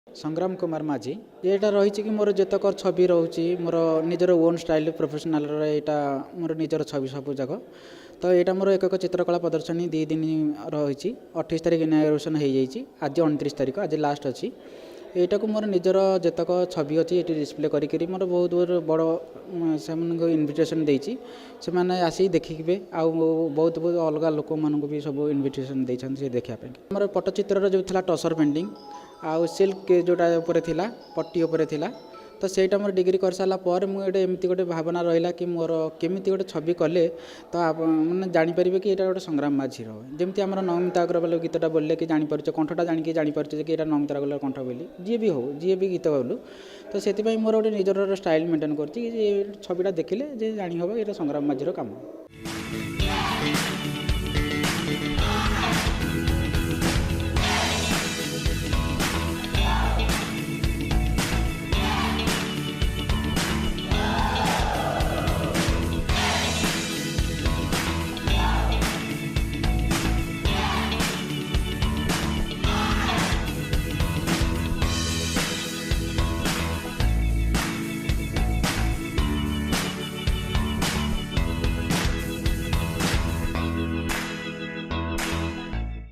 संग्राम कुमार माझी ये रही कि मोर जितक छवि रोचे मोर निजर ओन स्टाइल प्रोफेशनल यहाँ मोर निजर छवि सब जाक तो यहाँ मोर एक चित्रकला प्रदर्शनी 2 दिन रही 28 तारिख इनागुरेसन हो जाए आज 29 तारिख आज लास्ट अच्छी यहाँ को मोर निजर जितक छवि अच्छी ये डिस्प्ले करी मोर बहुत बड़ से इनविटेशन देती से आसी देखिए आउ बहुत बहुत अलग लोक मानक भी सब इनविटेशन देते देखापी मोर पट्टचित्र जो था टसर पेंटिंग आउ सिल्क जोटा थिला पट्टी उपरे थिला तो सेटा मोर डिग्री कर सारा पर मुझे एमती गोटे भावना रहा कि मोर केमी गोटे छवि कले तो मैंने जापर कि यहाँ गोटे संग्राम माझी जमी आम नमिता अग्रवाल गीतटा बोलले कि जापर कंठटा जाणी जापर कि यहाँ नमिता अग्रवाल कंठ बोली जी भी हो जी भी गीत बोलू तो से मोर गोटे निजर स्टाइल मेंटेन कर छविटा देखिले जाणी हम ये संग्राम माझीर काम।